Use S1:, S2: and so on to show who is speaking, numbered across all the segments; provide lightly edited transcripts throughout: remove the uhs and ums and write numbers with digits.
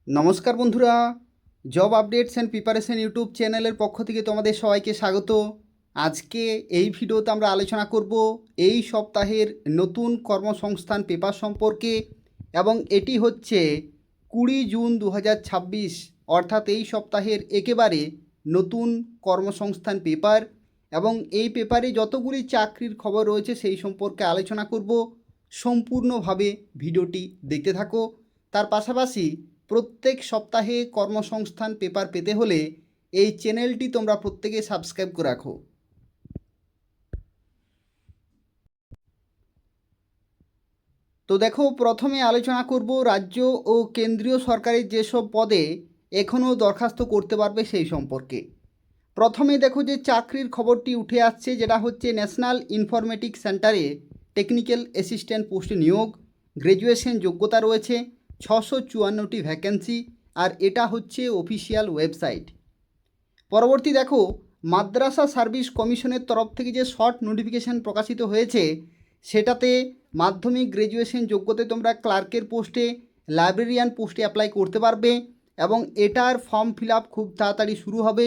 S1: নমস্কার বন্ধুরা, job updates and preparation YouTube চ্যানেলের পক্ষ থেকে তোমাদের সবাইকে স্বাগত। আজকে এই ভিডিওতে আমরা আলোচনা করব এই সপ্তাহের নতুন কর্মসংস্থান পেপার সম্পর্কে, এবং এটি হচ্ছে 20 জুন 2026, অর্থাৎ এই সপ্তাহের একেবারে নতুন কর্মসংস্থান পেপার। এবং এই পেপারে যতগুলি চাকরির খবর রয়েছে সেই সম্পর্কে আলোচনা করব। সম্পূর্ণভাবে ভিডিওটি দেখতে থাকো। তার পাশাপাশি প্রত্যেক সপ্তাহে কর্মসংস্থান পেপার পেতে হলে এই চ্যানেলটি তোমরা প্রত্যেকে সাবস্ক্রাইব করে রাখো। তো দেখো, প্রথমে আলোচনা করব রাজ্য ও কেন্দ্রীয় সরকারের যেসব পদে এখনও দরখাস্ত করতে পারবে সেই সম্পর্কে। প্রথমে দেখো যে চাকরির খবরটি উঠে আসছে, যেটা হচ্ছে ন্যাশনাল ইনফরমেটিক্স সেন্টারে টেকনিক্যাল অ্যাসিস্ট্যান্ট পোস্টে নিয়োগ। গ্র্যাজুয়েশন যোগ্যতা রয়েছে, 654টি ভ্যাকেন্সি, আর এটা হচ্ছে অফিসিয়াল ওয়েবসাইট। পরবর্তী দেখো, মাদ্রাসা সার্ভিস কমিশনের তরফ থেকে যে শর্ট নোটিফিকেশান প্রকাশিত হয়েছে সেটাতে মাধ্যমিক গ্র্যাজুয়েশন যোগ্যতায় তোমরা ক্লার্কের পোস্টে, লাইব্রেরিয়ান পোস্টে অ্যাপ্লাই করতে পারবে, এবং এটার ফর্ম ফিল আপ খুব তাড়াতাড়ি শুরু হবে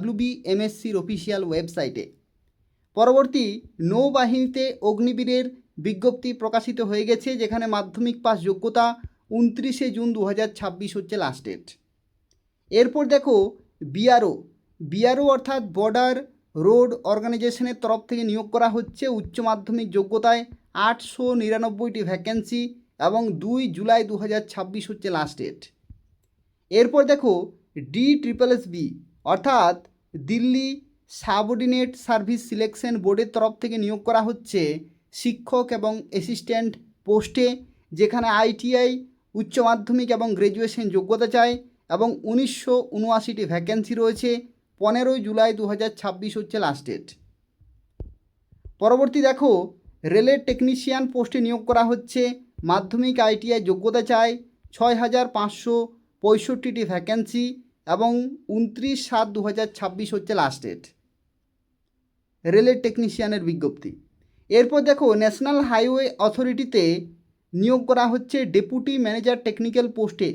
S1: WBMSCর অফিসিয়াল ওয়েবসাইটে। পরবর্তী, নৌবাহিনীতে অগ্নিবীরের বিজ্ঞপ্তি প্রকাশিত হয়ে গেছে, যেখানে মাধ্যমিক পাস যোগ্যতা, 29 জুন 2026 হচ্ছে লাস্ট ডেট। এরপর দেখো বিআরও অর্থাৎ বর্ডার রোড অর্গানাইজেশনের তরফ থেকে নিয়োগ করা হচ্ছে, উচ্চ মাধ্যমিক যোগ্যতায়, 899টি ভ্যাকেন্সি, এবং 2 জুলাই 2026 হচ্ছে লাস্ট ডেট। এরপর দেখো DSSB অর্থাৎ দিল্লি সাবঅর্ডিনেট সার্ভিস সিলেকশন বোর্ডের তরফ থেকে নিয়োগ করা হচ্ছে শিক্ষক এবং অ্যাসিস্ট্যান্ট পোস্টে, যেখানে ITI, উচ্চ মাধ্যমিক এবং গ্র্যাজুয়েশন যোগ্যতা চাই, এবং 1979টি ভ্যাকেন্সি রয়েছে। 15 জুলাই 2026 হচ্ছে লাস্ট ডেট। পরবর্তী দেখো, রেলের টেকনিশিয়ান পোস্টে নিয়োগ করা হচ্ছে, মাধ্যমিক ITI যোগ্যতা চাই, 6565টি ভ্যাকেন্সি, এবং 29/7/2026 হচ্ছে লাস্ট ডেট রেলের টেকনিশিয়ানের বিজ্ঞপ্তি। এরপর দেখো, ন্যাশনাল হাইওয়ে অথরিটিতে নিয়োগ করা হচ্ছে ডেপুটি ম্যানেজার টেকনিক্যাল পোস্টে,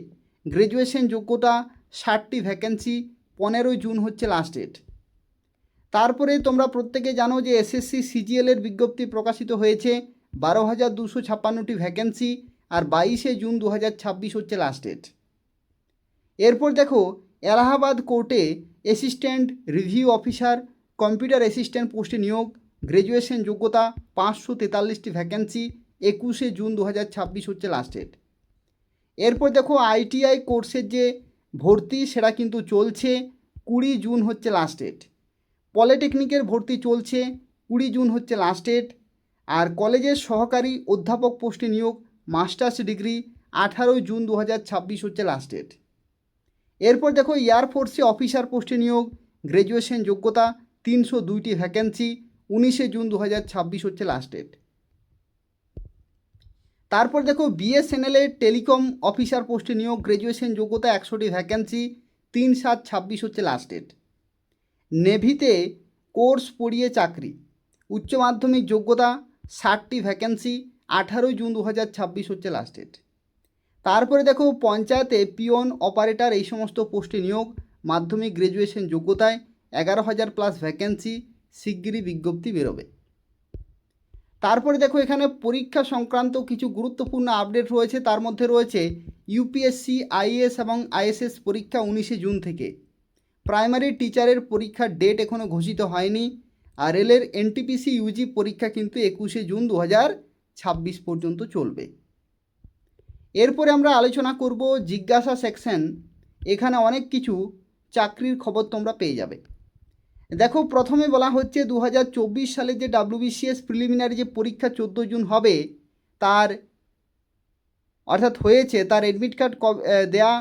S1: গ্র্যাজুয়েশন যোগ্যতা, 60টি ভ্যাকেন্সি, 15 জুন হচ্ছে লাস্ট ডেট। তারপরে তোমরা প্রত্যেকে জানো যে SSC CGL এর বিজ্ঞপ্তি প্রকাশিত হয়েছে, 12,256টি ভ্যাকেন্সি, আর 22 জুন 2026 হচ্ছে লাস্ট ডেট। এরপর দেখো, এলাহাবাদ কোর্টে assistant review officer computer assistant পোস্টে নিয়োগ, গ্র্যাজুয়েশন যোগ্যতা, 543টি ভ্যাকেন্সি, 21 জুন 2026 হচ্ছে লাস্ট ডেট। এরপর দেখো, ITI কোর্সের যে ভর্তি সেটা কিন্তু চলছে, 20 জুন হচ্ছে লাস্ট ডেট। পলিটেকনিকের ভর্তি চলছে, 20 জুন হচ্ছে লাস্ট ডেট। আর কলেজের সহকারী অধ্যাপক পোস্টে নিয়োগ, মাস্টার্স ডিগ্রি, 18 জুন 2026 হচ্ছে লাস্ট ডেট। এরপর দেখো, এয়ারফোর্সে অফিসার পোস্টে নিয়োগ, গ্র্যাজুয়েশন যোগ্যতা, 302টি ভ্যাকেন্সি, 19 জুন 2026 হচ্ছে লাস্ট ডেট। তারপর দেখো, BSNL এর টেলিকম অফিসার পোস্টে নিয়োগ, গ্র্যাজুয়েশন যোগ্যতা, 100টি ভ্যাকেন্সি, 3/7/26 হচ্ছে লাস্ট ডেট। নেভিতে কোর্স পড়িয়ে চাকরি, উচ্চ মাধ্যমিক যোগ্যতা, 60টি ভ্যাকেন্সি, 18 জুন 2026 হচ্ছে লাস্ট ডেট। তারপরে দেখো, পঞ্চায়েতে পিওন অপারেটর এই সমস্ত পোস্টে নিয়োগ, মাধ্যমিক গ্র্যাজুয়েশন যোগ্যতায়, 11,000+ ভ্যাকেন্সি, শিগগিরই বিজ্ঞপ্তি বেরোবে। তারপরে দেখো, এখানে পরীক্ষা সংক্রান্ত কিছু গুরুত্বপূর্ণ আপডেট রয়েছে। তার মধ্যে রয়েছে UPSC IAS এবং ISS পরীক্ষা 19 জুন থেকে। প্রাইমারি টিচারের পরীক্ষার ডেট এখনও ঘোষিত হয়নি। আর রেলের NTPC UG পরীক্ষা কিন্তু 21 জুন 2026 পর্যন্ত চলবে। এরপরে আমরা আলোচনা করব জিজ্ঞাসা সেকশন। এখানে অনেক কিছু চাকরির খবর তোমরা পেয়ে যাবে। দেখো, প্রথমে বলা হচ্ছে 2024 সালে যে WBCS প্রিলিমিনারি যে পরীক্ষা 14 জুন হবে, তার অর্থাৎ হয়েছে, তার অ্যাডমিট কার্ড দেয়া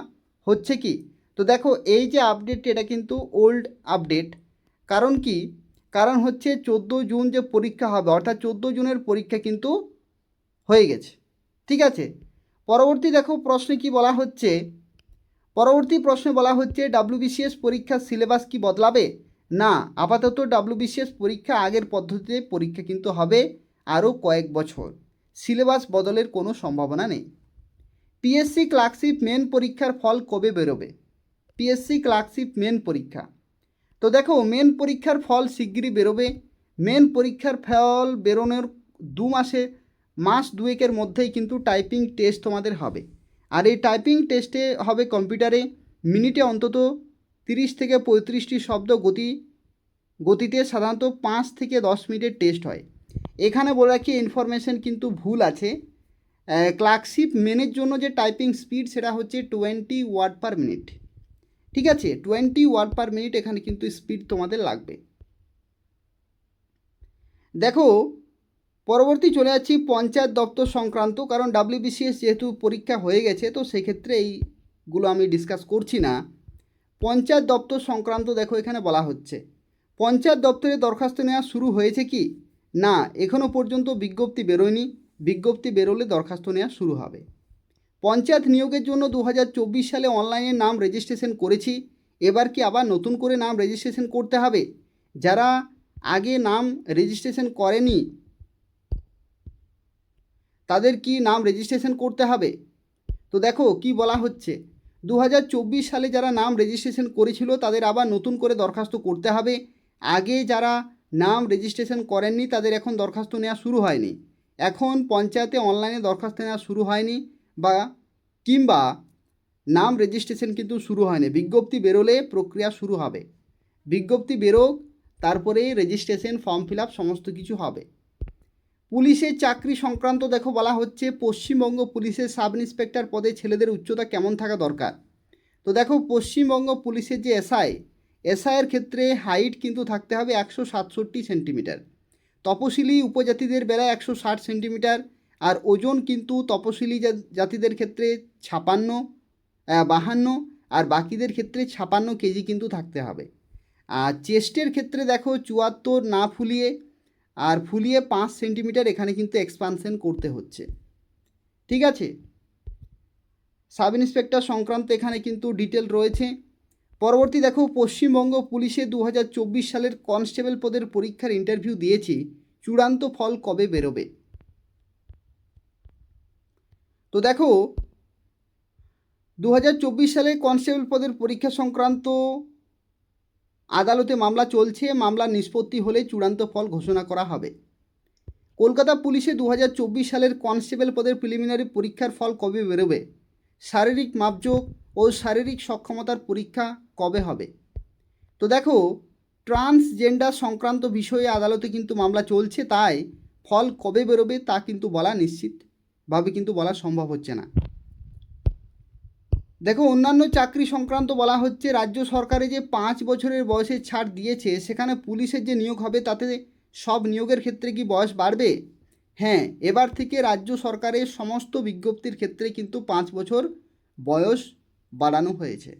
S1: হচ্ছে কি। তো দেখো, এই যে আপডেট এটা কিন্তু ওল্ড আপডেট। কারণ কি, কারণ হচ্ছে 14 জুন যে পরীক্ষা হবে, অর্থাৎ 14 জুনের পরীক্ষা কিন্তু হয়ে গেছে। ঠিক আছে। পরবর্তী দেখো প্রশ্নে কি বলা হচ্ছে, পরবর্তী প্রশ্নে বলা হচ্ছে WBCS পরীক্ষার সিলেবাস কি বদলাবে? না, আপাতত WBCS পরীক্ষা আগের পদ্ধতিতে পরীক্ষা কিন্তু হবে আরও কয়েক বছর। সিলেবাস বদলের কোনো সম্ভাবনা নেই। পিএসসি ক্লার্কশিপ মেন পরীক্ষার ফল কবে বেরোবে? পিএসসি ক্লার্কশিপ মেন পরীক্ষা, তো দেখো মেন পরীক্ষার ফল শিগগিরই বেরোবে। মেন পরীক্ষার ফল বেরোনোর মাস দুয়েকের মধ্যেই কিন্তু টাইপিং টেস্ট তোমাদের হবে। আর এই টাইপিং টেস্টে হবে কম্পিউটারে মিনিটে অন্তত 30 থেকে 35টি শব্দ গতিতে সাধারণত 5 থেকে 10 মিনিটের টেস্ট হয়। এখানে বলে রাখি ইনফরমেশন কিন্তু ভুল আছে। ক্লার্কশিপ মেনের জন্য যে টাইপিং স্পিড সেটা হচ্ছে 20 ওয়ার্ড পার মিনিট। ঠিক আছে, 20 ওয়ার্ড পার মিনিট এখানে কিন্তু স্পিড তোমাদের লাগবে। দেখো পরবর্তী চলে যাচ্ছি পঞ্চায়েত দপ্তর সংক্রান্ত, কারণ WBCS যেহেতু পরীক্ষা হয়ে গেছে তো সেক্ষেত্রে এইগুলো আমি ডিসকাস করছি না। পঞ্চায়েত দপ্তর সংক্রান্ত দেখো এখানে বলা হচ্ছে পঞ্চায়েত দপ্তরে দরখাস্ত নেওয়া শুরু হয়েছে কি না, এখনও পর্যন্ত বিজ্ঞপ্তি বেরোয়নি। বিজ্ঞপ্তি বেরোলে দরখাস্ত নেওয়া শুরু হবে। পঞ্চায়েত নিয়োগের জন্য 2024 সালে অনলাইনে নাম রেজিস্ট্রেশন করেছি, এবার কি আবার নতুন করে নাম রেজিস্ট্রেশন করতে হবে? যারা আগে নাম রেজিস্ট্রেশন করেনি তাদের কি নাম রেজিস্ট্রেশন করতে হবে? তো দেখো কি বলা হচ্ছে, 2024 সালে যারা নাম রেজিস্ট্রেশন করেছিল তাদের আবার নতুন করে দরখাস্ত করতে হবে। আগে যারা নাম রেজিস্ট্রেশন করেননি তাদের এখন দরখাস্ত নেওয়া শুরু হয়নি। এখন পঞ্চায়েতে অনলাইনে দরখাস্ত নেওয়া শুরু হয়নি কিংবা নাম রেজিস্ট্রেশন কিন্তু শুরু হয়নি। বিজ্ঞপ্তি বেরোলে প্রক্রিয়া শুরু হবে। বিজ্ঞপ্তি বেরোক, তারপরে রেজিস্ট্রেশন ফর্ম ফিল আপ সমস্ত কিছু হবে। পুলিশের চাকরি সংক্রান্ত দেখো বলা হচ্ছে পশ্চিমবঙ্গ পুলিশের সাব ইন্সপেক্টর পদে ছেলেদের উচ্চতা কেমন থাকা দরকার? তো দেখো পশ্চিমবঙ্গ পুলিশের যে এসআইয়ের ক্ষেত্রে হাইট কিন্তু থাকতে হবে 167 সেন্টিমিটার, তপশিলি উপজাতিদের বেলায় 160 সেন্টিমিটার, আর ওজন কিন্তু তপশিলি জাতিদের ক্ষেত্রে 52 আর বাকিদের ক্ষেত্রে 56 কেজি কিন্তু থাকতে হবে। আর চেস্টের ক্ষেত্রে দেখো 74 না ফুলিয়ে আর ফুলিয়ে 5 সেন্টিমিটার এখানে কিন্তু এক্সপানশন করতে হচ্ছে। ঠিক আছে, সাব ইন্সপেক্টর সংক্রান্ত এখানে কিন্তু ডিটেল রয়েছে। পরবর্তী দেখো পশ্চিমবঙ্গ পুলিশে 2024 সালের কনস্টেবল পদের পরীক্ষার ইন্টারভিউ দিয়েছি, চূড়ান্ত ফল কবে বেরোবে? তো দেখো 2024 সালে কনস্টেবল পদের পরীক্ষা সংক্রান্ত আদালতে মামলা চলছে, মামলা নিষ্পত্তি হলে চূড়ান্ত ফল ঘোষণা করা হবে। কলকাতা পুলিশে 2024 সালের কনস্টেবল পদের প্রিলিমিনারি পরীক্ষার ফল কবে বেরোবে? শারীরিক মাপজোক ও শারীরিক সক্ষমতার পরীক্ষা কবে হবে? তো দেখো ট্রান্সজেন্ডার সংক্রান্ত বিষয়ে আদালতে কিন্তু মামলা চলছে, তাই ফল কবে বেরোবে তা কিন্তু বলা নিশ্চিতভাবে কিন্তু বলা সম্ভব হচ্ছে না। দেখো অন্যান্য চাকরি সংক্রান্ত বলা হচ্ছে রাজ্য সরকারে যে 5 বছরের বয়সের ছাড় দিয়েছে, সেখানে পুলিশের যে নিয়োগ হবে তাতে সব নিয়োগের ক্ষেত্রে কি বয়স বাড়বে? হ্যাঁ, এবার থেকে রাজ্য সরকারের সমস্ত বিজ্ঞপ্তির ক্ষেত্রে কিন্তু 5 বছর বয়স বাড়ানো হয়েছে।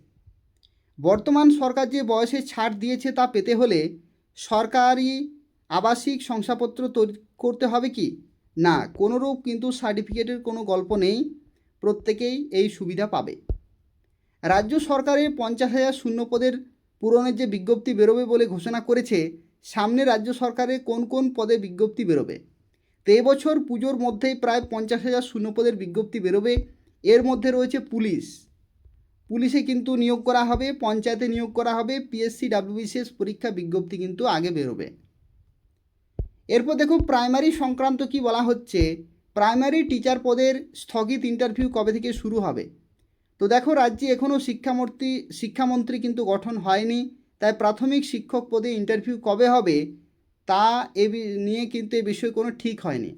S1: বর্তমান সরকার যে বয়সের ছাড় দিয়েছে তা পেতে হলে সরকারি আবাসিক শংসাপত্র তৈরি করতে হবে কি না, কোনোরূপ কিন্তু সার্টিফিকেটের কোনো গল্প নেই, প্রত্যেকেই এই সুবিধা পাবে। রাজ্য সরকারের 50,000 শূন্যপদের পূরণের যে বিজ্ঞপ্তি বেরোবে বলে ঘোষণা করেছে, সামনে রাজ্য সরকারের কোন কোন পদে বিজ্ঞপ্তি বেরোবে? তো এবছর পুজোর মধ্যেই প্রায় 50,000 শূন্যপদের বিজ্ঞপ্তি বেরোবে। এর মধ্যে রয়েছে পুলিশে কিন্তু নিয়োগ করা হবে, পঞ্চায়েতে নিয়োগ করা হবে, পিএসসি WBCS পরীক্ষা বিজ্ঞপ্তি কিন্তু আগে বেরোবে। এরপর দেখো প্রাইমারি সংক্রান্ত কি বলা হচ্ছে, প্রাইমারি টিচার পদের স্থগিত ইন্টারভিউ কবে থেকে শুরু হবে? তো দেখো রাজ্যে এখনও শিক্ষামন্ত্রী কিন্তু গঠন হয়নি, তাই প্রাথমিক শিক্ষক পদে ইন্টারভিউ কবে হবে তা নিয়ে কিন্তু এ বিষয়ে কোনো ঠিক হয়নি।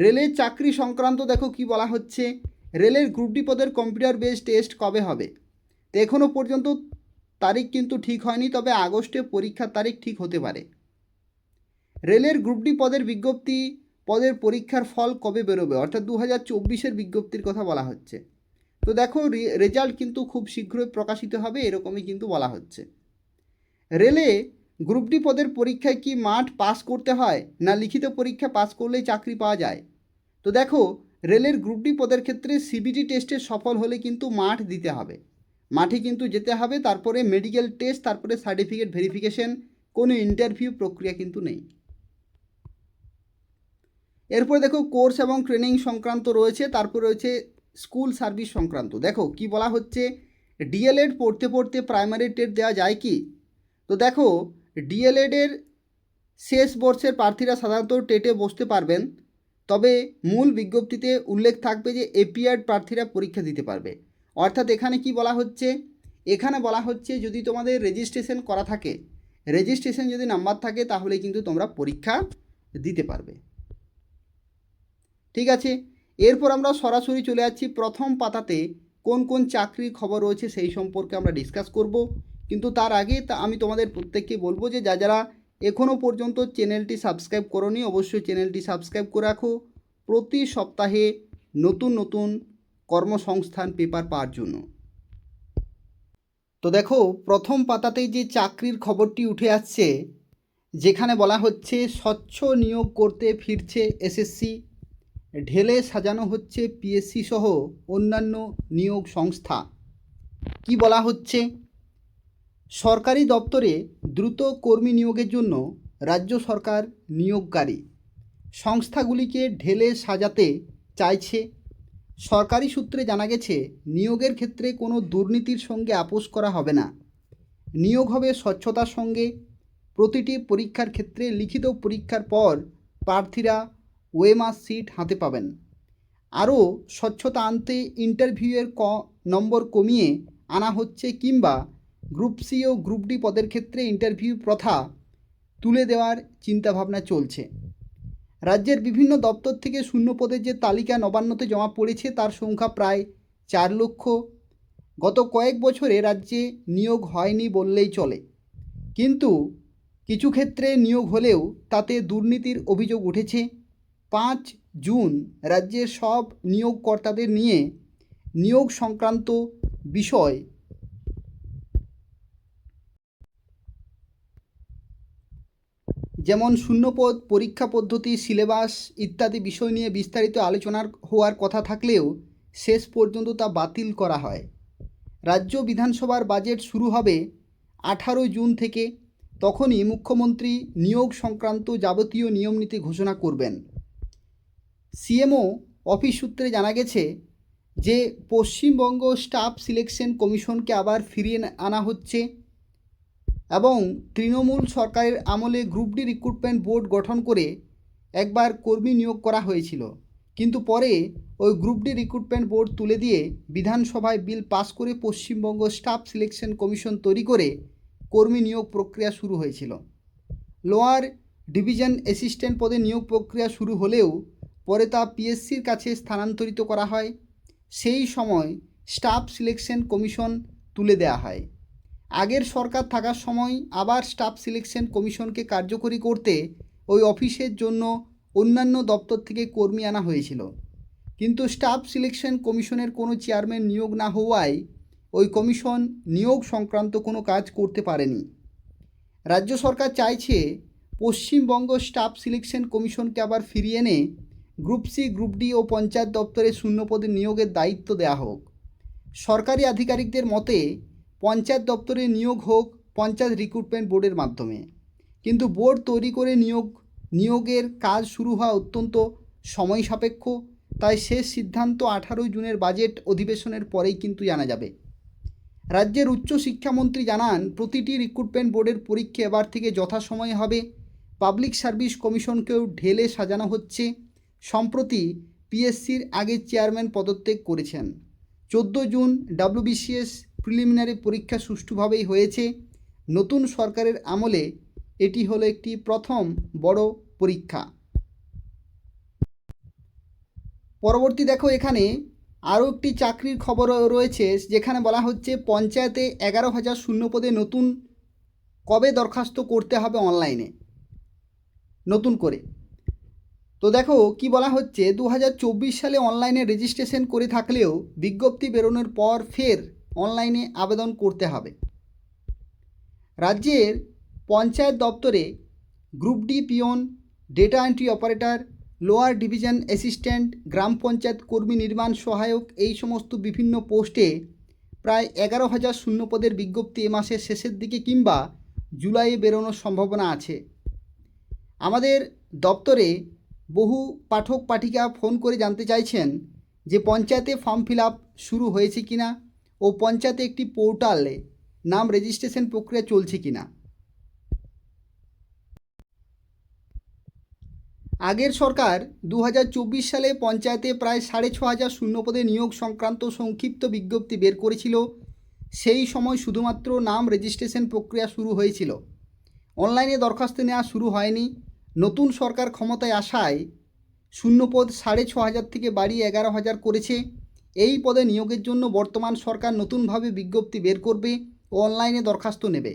S1: রেলের চাকরি সংক্রান্ত দেখো কি বলা হচ্ছে, রেলের গ্রুপ ডি পদের কম্পিউটার বেসড টেস্ট কবে হবে? তো এখনও পর্যন্ত তারিখ কিন্তু ঠিক হয়নি, তবে আগস্টে পরীক্ষার তারিখ ঠিক হতে পারে। রেলের গ্রুপ ডি পদের পরীক্ষার ফল কবে বেরোবে, অর্থাৎ 2024-এর বিজ্ঞপ্তির কথা বলা হচ্ছে। তো দেখো রেজাল্ট কিন্তু খুব শীঘ্রই প্রকাশিত হবে এরকমই কিন্তু বলা হচ্ছে। রেলে গ্রুপ ডি পদের পরীক্ষায় কি মাঠ পাস করতে হয় না লিখিত পরীক্ষা পাস করলেই চাকরি পাওয়া যায়? তো দেখো রেলের গ্রুপ ডি পদের ক্ষেত্রে সিবিটি টেস্টে সফল হলে কিন্তু মাঠ দিতে হবে, মাঠে কিন্তু যেতে হবে, তারপরে মেডিকেল টেস্ট, তারপরে সার্টিফিকেট ভেরিফিকেশন, কোনো ইন্টারভিউ প্রক্রিয়া কিন্তু নেই। এরপর দেখো কোর্স এবং ট্রেনিং সংক্রান্ত রয়েছে, তারপর রয়েছে স্কুল সার্ভিস সংক্রান্ত। দেখো কি বলা হচ্ছে, ডিএলএড পড়তে পড়তে প্রাইমারি টেট দেওয়া যায় কি? তো দেখো, ডিএলএডের শেষ বর্ষের প্রার্থীরা সাধারণত টেটে বসতে পারবেন, তবে মূল বিজ্ঞপ্তিতে উল্লেখ থাকবে যে এপিআর প্রার্থীরা পরীক্ষা দিতে পারবে। অর্থাৎ এখানে কি বলা হচ্ছে, এখানে বলা হচ্ছে যদি তোমাদের রেজিস্ট্রেশন করা থাকে, রেজিস্ট্রেশন যদি নাম্বার থাকে তাহলে কিন্তু তোমরা পরীক্ষা দিতে পারবে। ঠিক আছে, এরপর আমরা সরাসরি চলে যাচ্ছি প্রথম পাতাতে কোন কোন চাকরির খবর রয়েছে সেই সম্পর্কে আমরা ডিসকাস করব। কিন্তু তার আগে আমি তোমাদের প্রত্যেককে বলবো যে যারা এখনও পর্যন্ত চ্যানেলটি সাবস্ক্রাইব করোনি অবশ্যই চ্যানেলটি সাবস্ক্রাইব করে রাখো প্রতি সপ্তাহে নতুন নতুন কর্মসংস্থান পেপার পাওয়ার জন্য। তো দেখো, প্রথম পাতাতেই যে চাকরির খবরটি উঠে আসছে, যেখানে বলা হচ্ছে স্বচ্ছ নিয়োগ করতে ফিরছে এসএসসি, ঢেলে সাজানো হচ্ছে পিএসসি সহ অন্যান্য নিয়োগ সংস্থা। কি বলা হচ্ছে, সরকারি দপ্তরে দ্রুত কর্মী নিয়োগের জন্য রাজ্য সরকার নিয়োগকারী সংস্থাগুলিকে ঢেলে সাজাতে চাইছে। সরকারি সূত্রে জানা গেছে নিয়োগের ক্ষেত্রে কোনো দুর্নীতির সঙ্গে আপোস করা হবে না। নিয়োগ হবে স্বচ্ছতার সঙ্গে। প্রতিটি পরীক্ষার ক্ষেত্রে লিখিত পরীক্ষার পর প্রার্থীরা ওএমআর সিট হাতে পাবেন। আরও স্বচ্ছতা আনতে ইন্টারভিউয়ের নম্বর কমিয়ে আনা হচ্ছে, কিংবা গ্রুপ সি ও গ্রুপ ডি পদের ক্ষেত্রে ইন্টারভিউ প্রথা তুলে দেওয়ার চিন্তাভাবনা চলছে। রাজ্যের বিভিন্ন দপ্তর থেকে শূন্য পদের যে তালিকা নবান্নতে জমা পড়েছে তার সংখ্যা প্রায় 4 লক্ষ। গত কয়েক বছরে রাজ্যে নিয়োগ হয়নি বললেই চলে, কিন্তু কিছু ক্ষেত্রে নিয়োগ হলেও তাতে দুর্নীতির অভিযোগ উঠেছে। 5 জুন রাজ্যের সব নিয়োগকর্তাদের নিয়ে নিয়োগ সংক্রান্ত বিষয় যেমন শূন্যপদ, পরীক্ষা পদ্ধতি, সিলেবাস ইত্যাদি বিষয় নিয়ে বিস্তারিত আলোচনা হওয়ার কথা থাকলেও শেষ পর্যন্ত তা বাতিল করা হয়। রাজ্য বিধানসভার বাজেট শুরু হবে 18 জুন থেকে, তখনই মুখ্যমন্ত্রী নিয়োগ সংক্রান্ত যাবতীয় নিয়মনীতি ঘোষণা করবেন। সিএমও অফিস সূত্রে জানা গেছে যে পশ্চিমবঙ্গ স্টাফ সিলেকশন কমিশনকে আবার ফিরিয়ে আনা হচ্ছে এবং তৃণমূল সরকারের আমলে গ্রুপ ডি রিক্রুটমেন্ট বোর্ড গঠন করে একবার কর্মী নিয়োগ করা হয়েছিল, কিন্তু পরে ওই গ্রুপ ডি রিক্রুটমেন্ট বোর্ড তুলে দিয়ে বিধানসভায় বিল পাস করে পশ্চিমবঙ্গ স্টাফ সিলেকশন কমিশন তৈরি করে কর্মী নিয়োগ প্রক্রিয়া শুরু হয়েছিল। লোয়ার ডিভিশন অ্যাসিস্ট্যান্ট পদে নিয়োগ প্রক্রিয়া শুরু হলেও পরে তা পিএসসির কাছে স্থানান্তরিত করা হয়। সেই সময় স্টাফ সিলেকশন কমিশন তুলে দেওয়া হয়। আগের সরকার থাকার সময় আবার স্টাফ সিলেকশন কমিশনকে কার্যকরী করতে ওই অফিসের জন্য অন্যান্য দপ্তর থেকে কর্মী আনা হয়েছিল, কিন্তু স্টাফ সিলেকশন কমিশনের কোনো চেয়ারম্যান নিয়োগ না হওয়ায় ওই কমিশন নিয়োগ সংক্রান্ত কোনো কাজ করতে পারেনি। রাজ্য সরকার চাইছে পশ্চিমবঙ্গ স্টাফ সিলেকশন কমিশনকে আবার ফিরিয়ে এনে গ্রুপ সি, গ্রুপ ডি ও পঞ্চায়েত দপ্তরে শূন্যপদে নিয়োগের দায়িত্ব দেওয়া হোক। সরকারি আধিকারিকদের মতে পঞ্চায়েত দপ্তরে নিয়োগ হোক পঞ্চায়েত রিক্রুটমেন্ট বোর্ডের মাধ্যমে, কিন্তু বোর্ড তৈরি করে নিয়োগের কাজ শুরু হওয়া অত্যন্ত সময় সাপেক্ষ। তাই শেষ সিদ্ধান্ত 18 জুনের বাজেট অধিবেশনের পরেই কিন্তু জানা যাবে। রাজ্যের উচ্চ শিক্ষামন্ত্রী জানান প্রতিটি রিক্রুটমেন্ট বোর্ডের পরীক্ষা এবার থেকে যথাসময়ে হবে। পাবলিক সার্ভিস কমিশনকেও ঢেলে সাজানো হচ্ছে। সম্প্রতি পিএসসির আগের চেয়ারম্যান পদত্যাগ করেছেন। 14 জুন ডাব্লিউবিসিএস প্রিলিমিনারি পরীক্ষা সুষ্ঠুভাবেই হয়েছে। নতুন সরকারের আমলে এটি হলো একটি প্রথম বড় পরীক্ষা। পরবর্তী দেখো, এখানে আরও একটি চাকরির খবর রয়েছে, যেখানে বলা হচ্ছে পঞ্চায়েতে 11,000 শূন্যপদে নতুন কবে দরখাস্ত করতে হবে অনলাইনে নতুন করে। তো দেখো কি বলা হচ্ছে, 2024 সালে অনলাইনে রেজিস্ট্রেশন করে থাকলেও বিজ্ঞপ্তি বেরোনোর পর ফের অনলাইনে আবেদন করতে হবে। রাজ্যের পঞ্চায়েত দপ্তরে group D peon, data entry operator, lower division assistant, গ্রাম পঞ্চায়েত কর্মী, নির্মাণ সহায়ক এই সমস্ত বিভিন্ন পোস্টে প্রায় 11,000 শূন্যপদের বিজ্ঞপ্তি এ মাসের শেষের দিকে কিংবা জুলাইয়ে বেরোনোর সম্ভাবনা আছে। আমাদের দপ্তরে বহু পাঠক পাঠিকা ফোন করে জানতে চাইছেন যে পঞ্চায়েতে ফর্ম ফিল আপ শুরু হয়েছে কিনা ও পঞ্চায়েতে একটি পোর্টালে নাম রেজিস্ট্রেশন প্রক্রিয়া চলছে কিনা। আগের সরকার 2024 সালে পঞ্চায়েতে প্রায় 6,500 শূন্যপদে নিয়োগ সংক্রান্ত সংক্ষিপ্ত বিজ্ঞপ্তি বের করেছিল। সেই সময় শুধুমাত্র নাম রেজিস্ট্রেশন প্রক্রিয়া শুরু হয়েছিল, অনলাইনে দরখাস্ত নেওয়া শুরু হয়নি। নতুন সরকার ক্ষমতায় আসায় শূন্যপদ 6,500 থেকে বাড়িয়ে 11,000 করেছে। এই পদে নিয়োগের জন্য বর্তমান সরকার নতুনভাবে বিজ্ঞপ্তি বের করবে ও অনলাইনে দরখাস্ত নেবে।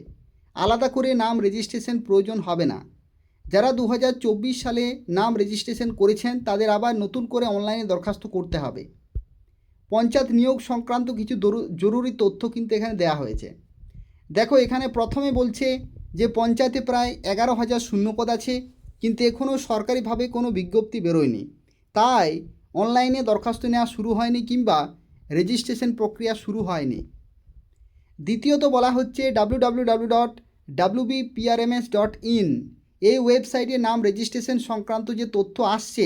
S1: আলাদা করে নাম রেজিস্ট্রেশন প্রয়োজন হবে না। যারা 2024 সালে নাম রেজিস্ট্রেশন করেছেন তাদের আবার নতুন করে অনলাইনে দরখাস্ত করতে হবে। পঞ্চায়েত নিয়োগ সংক্রান্ত কিছু জরুরি তথ্য কিন্তু এখানে দেওয়া হয়েছে। দেখো, এখানে প্রথমে বলছে যে পঞ্চায়েতে প্রায় 11,000 শূন্যপদ আছে, কিন্তু এখনও সরকারিভাবে কোনো বিজ্ঞপ্তি বেরোয়নি, তাই অনলাইনে দরখাস্ত নেওয়া শুরু হয়নি কিংবা রেজিস্ট্রেশন প্রক্রিয়া শুরু হয়নি। দ্বিতীয়ত বলা হচ্ছে www.wbprms.in এই ওয়েবসাইটে নাম রেজিস্ট্রেশন সংক্রান্ত যে তথ্য আসছে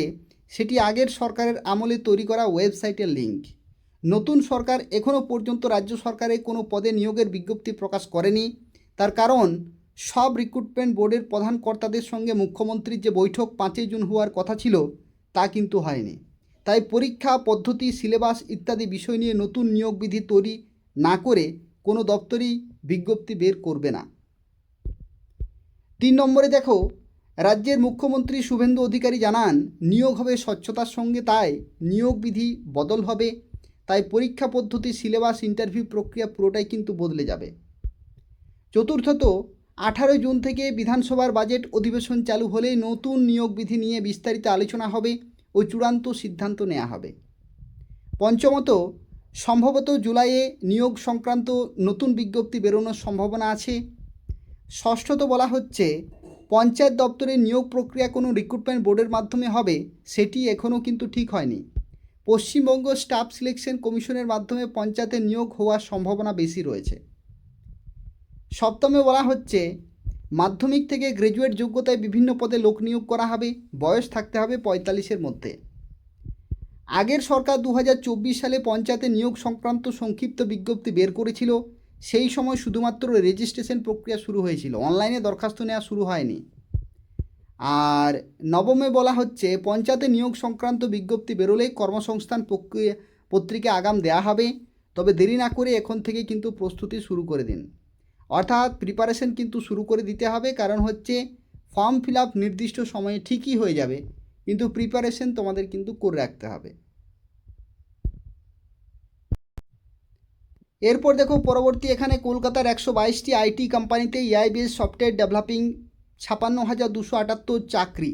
S1: সেটি আগের সরকারের আমলে তৈরি করা ওয়েবসাইটের লিঙ্ক। নতুন সরকার এখনও পর্যন্ত রাজ্য সরকারের কোনো পদে নিয়োগের বিজ্ঞপ্তি প্রকাশ করেনি। তার কারণ সব রিক্রুটমেন্ট বোর্ডের প্রধান কর্তাদের সঙ্গে মুখ্যমন্ত্রীর যে বৈঠক 5 জুন হওয়ার কথা ছিল তা কিন্তু হয়নি। তাই পরীক্ষা পদ্ধতি, সিলেবাস ইত্যাদি বিষয় নিয়ে নতুন নিয়োগ বিধি তৈরি না করে কোনো দপ্তরই বিজ্ঞপ্তি বের করবে না। 3 নম্বরে দেখো, রাজ্যের মুখ্যমন্ত্রী শুভেন্দু অধিকারী জানান নিয়োগ হবে স্বচ্ছতার সঙ্গে, তাই নিয়োগ বিধি বদল হবে। তাই পরীক্ষা পদ্ধতি, সিলেবাস, ইন্টারভিউ প্রক্রিয়া পুরোটাই কিন্তু বদলে যাবে। চতুর্থত, 18 জুন থেকে বিধানসভার বাজেট অধিবেশন চালু হলেই নতুন নিয়োগ বিধি নিয়ে বিস্তারিত আলোচনা হবে ও চূড়ান্ত সিদ্ধান্ত নেওয়া হবে। পঞ্চমত, সম্ভবত জুলাইয়ে নিয়োগ সংক্রান্ত নতুন বিজ্ঞপ্তি বেরোনোর সম্ভাবনা আছে। ষষ্ঠত বলা হচ্ছে পঞ্চায়েত দপ্তরে নিয়োগ প্রক্রিয়া কোনো রিক্রুটমেন্ট বোর্ডের মাধ্যমে হবে, সেটি এখনও কিন্তু ঠিক হয়নি। পশ্চিমবঙ্গ স্টাফ সিলেকশন কমিশনের মাধ্যমে পঞ্চায়েতে নিয়োগ হওয়ার সম্ভাবনা বেশি রয়েছে। সপ্তমে বলা হচ্ছে মাধ্যমিক থেকে গ্র্যাজুয়েট যোগ্যতায় বিভিন্ন পদে লোক নিয়োগ করা হবে, বয়স থাকতে হবে 45-এর মধ্যে। আগের সরকার 2024 সালে পঞ্চায়েতে নিয়োগ সংক্রান্ত সংক্ষিপ্ত বিজ্ঞপ্তি বের করেছিল। সেই সময় শুধুমাত্র রেজিস্ট্রেশন প্রক্রিয়া শুরু হয়েছিল, অনলাইনে দরখাস্ত নেওয়া শুরু হয়নি। আর নবমে বলা হচ্ছে পঞ্চায়েতে নিয়োগ সংক্রান্ত বিজ্ঞপ্তি বেরোলেই কর্মসংস্থান পত্রিকা আগাম দেওয়া হবে, তবে দেরি না করে এখন থেকে কিন্তু প্রস্তুতি শুরু করে দিন। অর্থাৎ প্রিপারেশন কিন্তু শুরু করে দিতে হবে, কারণ হচ্ছে ফর্ম ফিল আপ নির্দিষ্ট সময়ে ঠিকই হয়ে যাবে, কিন্তু প্রিপারেশন তোমাদের কিন্তু করে রাখতে হবে। এরপর দেখো পরবর্তী, এখানে কলকাতার 122টি আইটি কোম্পানিতে এআই বেস সফটওয়্যার ডেভেলপিং 56,278 চাকরি।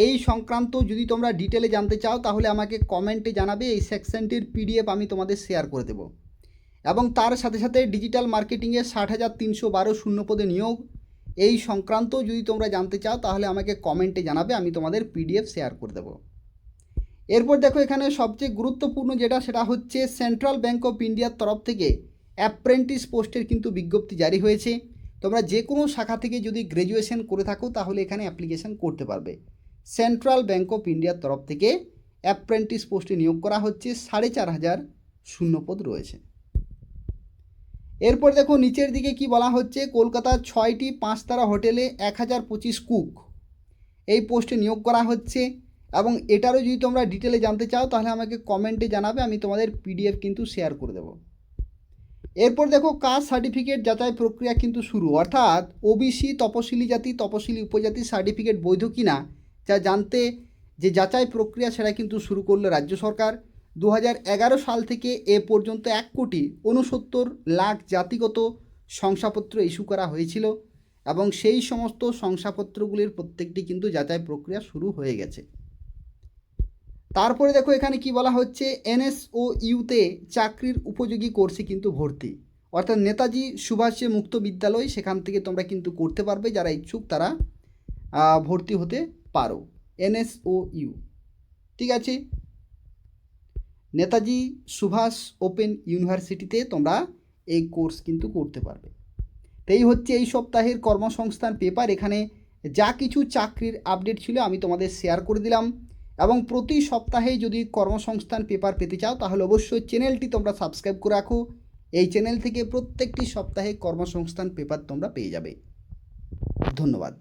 S1: এই সংক্রান্ত যদি তোমরা ডিটেলে জানতে চাও তাহলে আমাকে কমেন্টে জানাবে, এই সেকশনটির পিডিএফ আমি তোমাদের শেয়ার করে দেবো। এবং তার সাথে সাথে ডিজিটাল মার্কেটিংয়ে 60,312 শূন্যপদে নিয়োগ, এই সংক্রান্ত যদি তোমরা জানতে চাও তাহলে আমাকে কমেন্টে জানাবে, আমি তোমাদের পিডিএফ শেয়ার করে দেবো। এরপর দেখো, এখানে সবচেয়ে গুরুত্বপূর্ণ যেটা সেটা হচ্ছে সেন্ট্রাল ব্যাঙ্ক অফ ইন্ডিয়ার তরফ থেকে অ্যাপ্রেন্টিস পোস্টের কিন্তু বিজ্ঞপ্তি জারি হয়েছে। তোমরা যে কোনো শাখা থেকে যদি গ্র্যাজুয়েশন করে থাকো তাহলে এখানে অ্যাপ্লিকেশন করতে পারবে। সেন্ট্রাল ব্যাঙ্ক অফ ইন্ডিয়ার তরফ থেকে অ্যাপ্রেন্টিস পোস্টে নিয়োগ করা হচ্ছে, 4,500 শূন্যপদ রয়েছে। এরপর দেখো নিচের দিকে কি বলা হচ্ছে, কলকাতার 6টি 5 তারা হোটেলে 1,025 কুক এই পোস্টে নিয়োগ করা হচ্ছে। এবং এটারও যদি তোমরা ডিটেলে জানতে চাও তাহলে আমাকে কমেন্টে জানাবে, আমি তোমাদের পিডিএফ কিন্তু শেয়ার করে দেবো। এরপর দেখো কাস্ট সার্টিফিকেট যাচাই প্রক্রিয়া কিন্তু শুরু, অর্থাৎ ওবিসি, তপশিলি জাতি, তপশিলি উপজাতি সার্টিফিকেট বৈধ কিনা যা জানতে যে যাচাই প্রক্রিয়া সেটা কিন্তু শুরু করলো রাজ্য সরকার। 2011 সাল থেকে এ পর্যন্ত 1,69,00,000 জাতিগত শংসাপত্র ইস্যু করা হয়েছিল এবং সেই সমস্ত শংসাপত্রগুলির প্রত্যেকটি কিন্তু যাচাই প্রক্রিয়া শুরু হয়ে গেছে। তারপরে দেখো এখানে কি বলা হচ্ছে, এনএসওইউতে চাকরির উপযোগী কোর্সে কিন্তু ভর্তি, অর্থাৎ নেতাজি সুভাষ মুক্ত বিদ্যালয়, সেখান থেকে তোমরা কিন্তু করতে পারবে, যারা ইচ্ছুক তারা ভর্তি হতে পারো। এনএসওইউ, ঠিক আছে, নেতাজি সুভাষ ওপেন ইউনিভার্সিটিতে তোমরা এই কোর্স কিন্তু করতে পারবে। তো এই হচ্ছে এই সপ্তাহের কর্মসংস্থান পেপার। এখানে যা কিছু চাকরির আপডেট ছিল আমি তোমাদের শেয়ার করে দিলাম। এবং প্রতি সপ্তাহে যদি কর্মসংস্থান পেপার পেতে চাও তাহলে অবশ্যই চ্যানেলটি তোমরা সাবস্ক্রাইব করে রাখো। এই চ্যানেল থেকে প্রত্যেকটি সপ্তাহে কর্মসংস্থান পেপার তোমরা পেয়ে যাবে। ধন্যবাদ।